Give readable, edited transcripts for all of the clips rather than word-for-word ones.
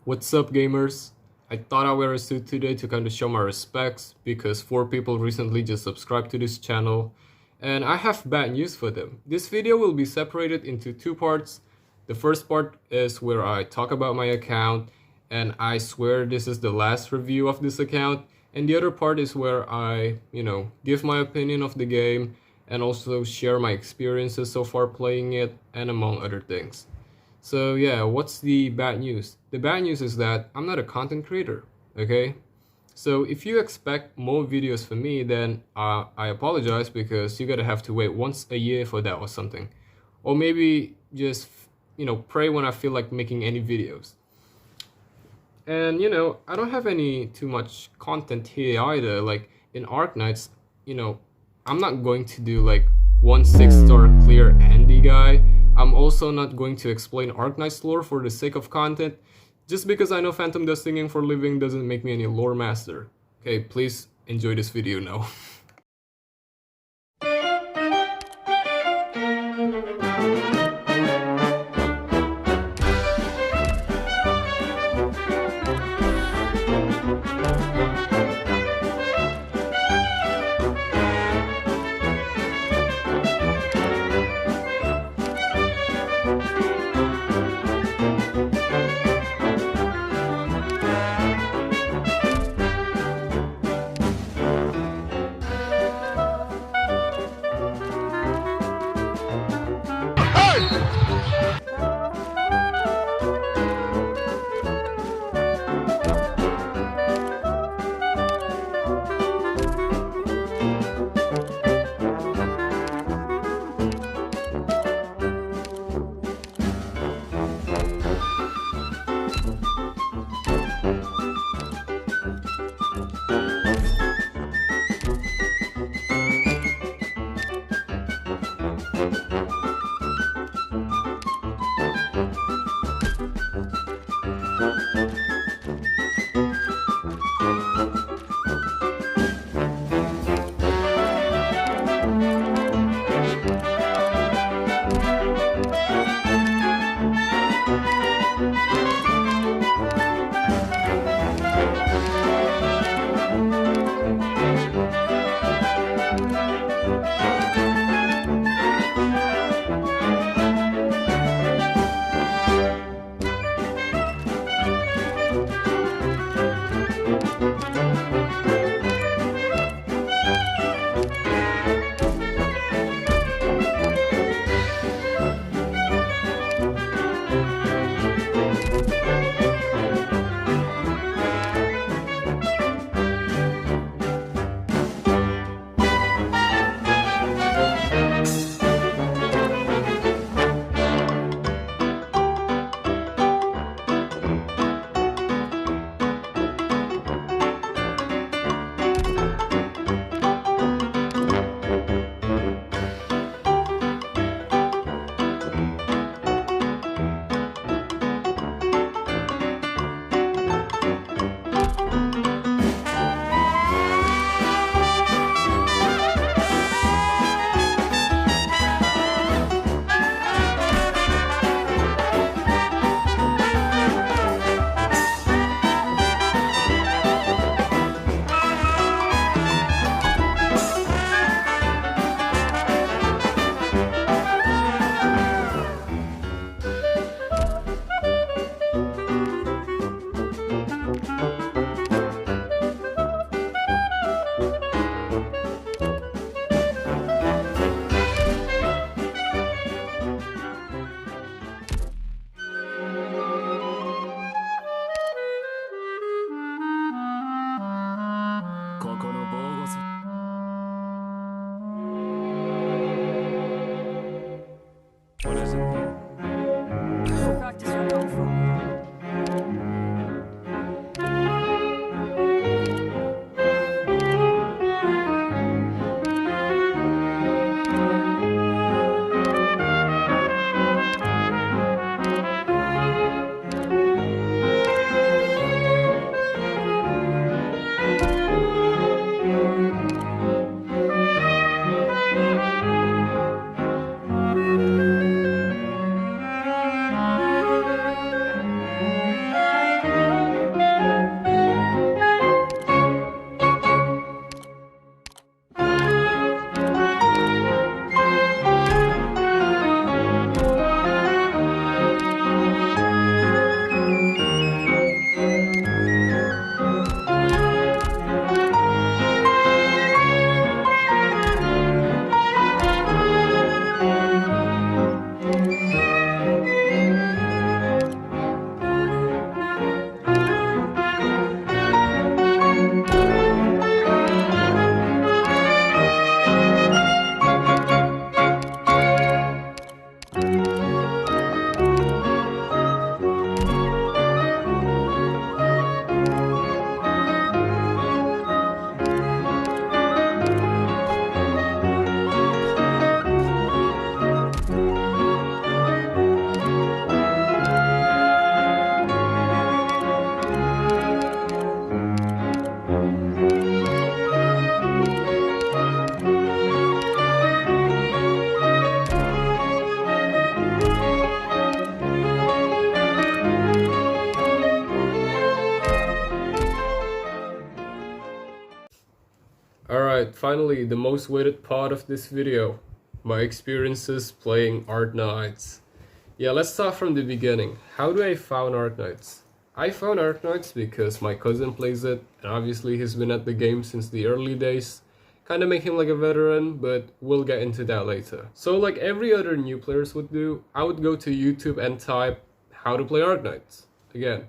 What's up, gamers? I thought I'd wear a suit today to kind of show my respects because 4 people recently just subscribed to this channel, and I have bad news for them. This video will be separated into 2 parts. The first part is where I talk about my account, and I swear this is the last review of this account. And the other part is where I, give my opinion of the game and also share my experiences so far playing it, and among other things. So yeah, what's the bad news? The bad news is that I'm not a content creator, okay? So if you expect more videos from me, then I apologize because you're gonna have to wait once a year for that or something. Or maybe just, pray when I feel like making any videos. And I don't have any too much content here either. Like in Arknights, I'm not going to do like 1 6-star clear Andy guy. I'm also not going to explain Arknights lore for the sake of content. Just because I know Phantom does singing for a living doesn't make me any lore master. Okay, please enjoy this video now. finally, the most waited part of this video, my experiences playing Arknights. Yeah, let's start from the beginning. How do I found Arknights? I found Arknights because my cousin plays it, and obviously he's been at the game since the early days. Kinda make him like a veteran, but we'll get into that later. So like every other new players would do, I would go to YouTube and type how to play Arknights. Again,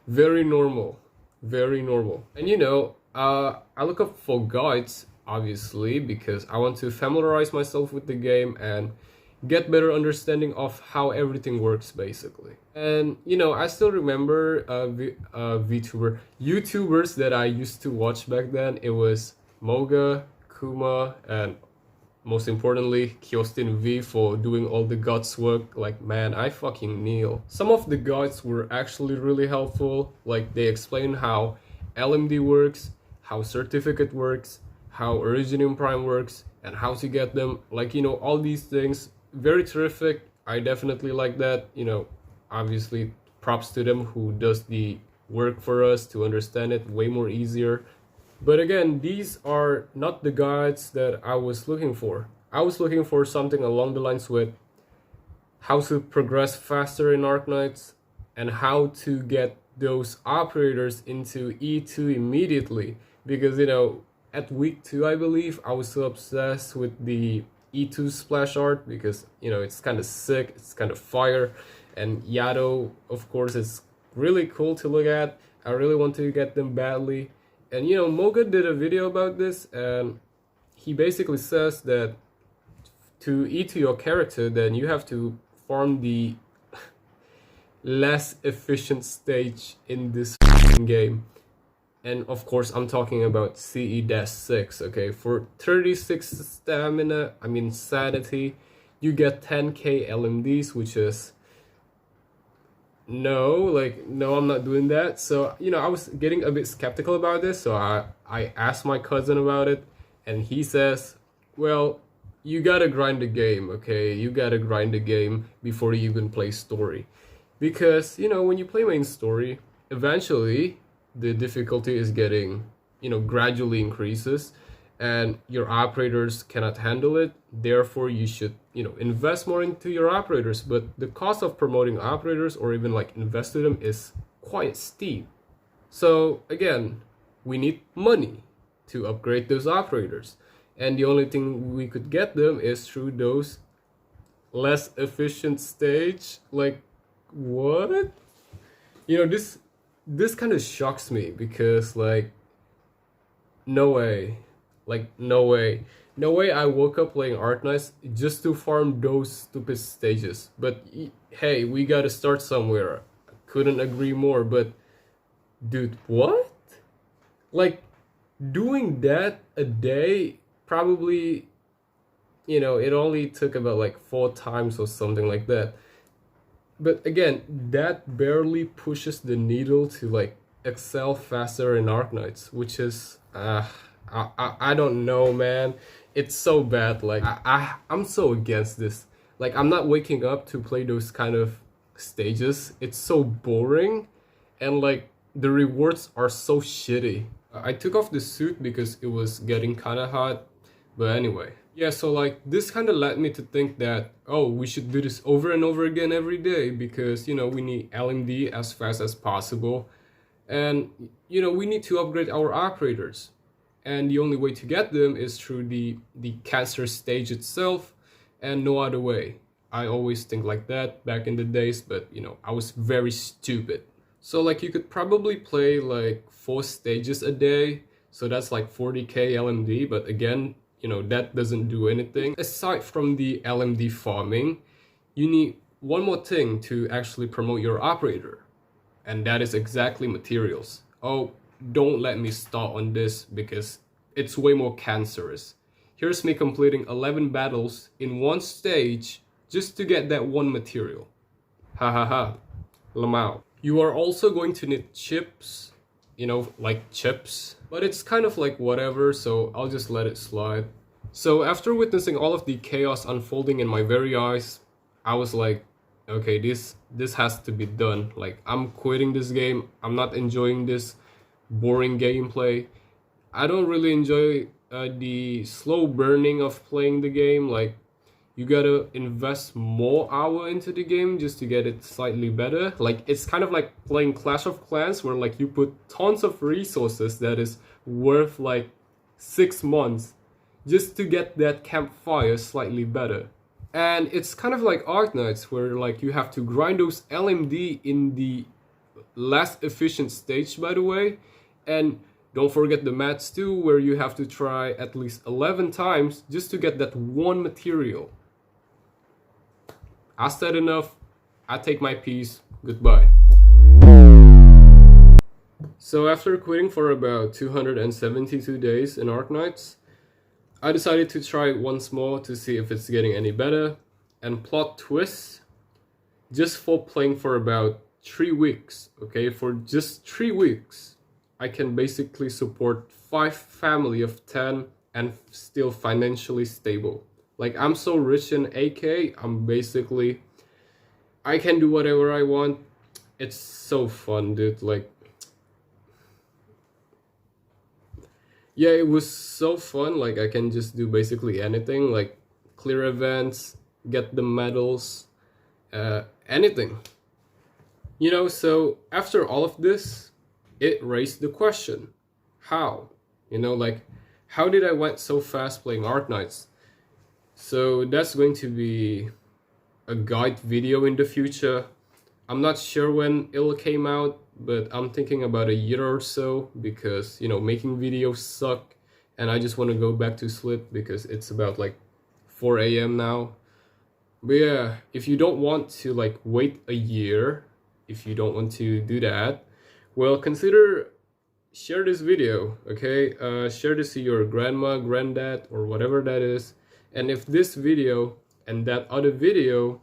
very normal, very normal. And you know, I look up for guides, obviously, because I want to familiarize myself with the game and get better understanding of how everything works, basically. And you know, I still remember YouTubers that I used to watch back then. It was Moga, Kuma, and most importantly, Kyostin V for doing all the guts work. Like, man, I fucking kneel. Some of the guides were actually really helpful. Like, they explain how LMD works, how certificate works, how Originium Prime works, and how to get them. Like, you know, all these things, very terrific. I definitely like that. You know, obviously, props to them who does the work for us to understand it way more easier. But again, these are not the guides that I was looking for. I was looking for something along the lines with how to progress faster in Arknights and how to get those operators into E2 immediately. Because, you know, at week 2, I believe, I was so obsessed with the E2 splash art because, you know, it's kind of sick, it's kind of fire. And Yado, of course, is really cool to look at. I really want to get them badly. And you know, Moga did a video about this, and he basically says that to E2 your character, then you have to farm the less efficient stage in this game. And of course, I'm talking about CE-6, okay? For 36 stamina, I mean sanity, you get 10k LMDs, which is... no, I'm not doing that. So, you know, I was getting a bit skeptical about this, so I asked my cousin about it, and he says, well, you gotta grind the game, okay? You gotta grind the game before you even play story. Because, you know, when you play main story, eventually the difficulty is getting, you know, gradually increases, and your operators cannot handle it. Therefore, you should, you know, invest more into your operators. But the cost of promoting operators or even like invest in them is quite steep. So again, we need money to upgrade those operators. And the only thing we could get them is through those less efficient stage. Like, what? You know, this kind of shocks me because, like, no way. Like, no way. No way I woke up playing Arknights just to farm those stupid stages. But hey, we gotta start somewhere. Couldn't agree more, but dude, what? Like, doing that a day, probably, you know, it only took about like 4 times or something like that. But again, that barely pushes the needle to like excel faster in Arknights, which is... I don't know, man. It's so bad. Like, I'm so against this. Like, I'm not waking up to play those kind of stages. It's so boring, and like the rewards are so shitty. I took off the suit because it was getting kind of hot. But anyway, yeah, so like this kind of led me to think that, oh, we should do this over and over again every day because, you know, we need LMD as fast as possible. And, you know, we need to upgrade our operators. And the only way to get them is through the cancer stage itself, and no other way. I always think like that back in the days, but, you know, I was very stupid. So, like, you could probably play, like, 4 stages a day, so that's like 40k LMD, but again, you know, that doesn't do anything. Aside from the LMD farming, you need one more thing to actually promote your operator, and that is exactly materials. Oh, don't let me start on this because it's way more cancerous. Here's me completing 11 battles in 1 stage just to get that 1 material. Ha ha ha. Lamau. You are also going to need chips, you know, like chips, but it's kind of like whatever, so I'll just let it slide. So after witnessing all of the chaos unfolding in my very eyes, I was like, okay, this has to be done. Like, I'm quitting this game. I'm not enjoying this boring gameplay. I don't really enjoy the slow burning of playing the game. Like, you gotta invest more hour into the game just to get it slightly better. Like, it's kind of like playing Clash of Clans, where like you put tons of resources that is worth like 6 months just to get that campfire slightly better. And it's kind of like Arknights, where like you have to grind those LMD in the less efficient stage, by the way. And don't forget the mats too, where you have to try at least 11 times just to get that one material. I said enough. I take my piece. Goodbye. So after quitting for about 272 days in Arknights, I decided to try it once more to see if it's getting any better. And plot twist, just for playing for about 3 weeks, okay, for just 3 weeks, I can basically support 5 family of 10 and still financially stable. Like, I'm so rich in AK, I can do whatever I want. It's so fun, dude. Like, yeah, it was so fun. Like, I can just do basically anything, like clear events, get the medals, anything. You know, so after all of this, it raised the question, how? You know, like, how did I went so fast playing Arknights? So that's going to be a guide video in the future. I'm not sure when it'll came out, but I'm thinking about a year or so, because, you know, making videos suck and I just want to go back to sleep because it's about like 4 a.m. now. But yeah, if you don't want to like wait a year, if you don't want to do that, well, consider share this video, okay? Share this to your grandma, granddad, or whatever that is. And if this video and that other video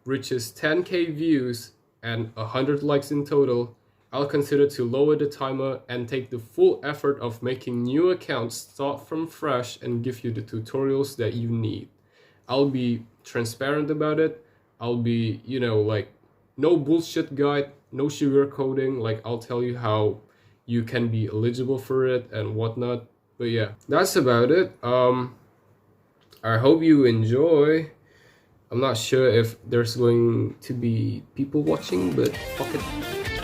reaches 10k views and 100 likes in total, I'll consider to lower the timer and take the full effort of making new accounts, start from fresh, and give you the tutorials that you need. I'll be transparent about it. I'll be, you know, like, no bullshit guide, no sugarcoating. Like, I'll tell you how you can be eligible for it and whatnot. But yeah, that's about it. I hope you enjoy. I'm not sure if there's going to be people watching, but fuck it.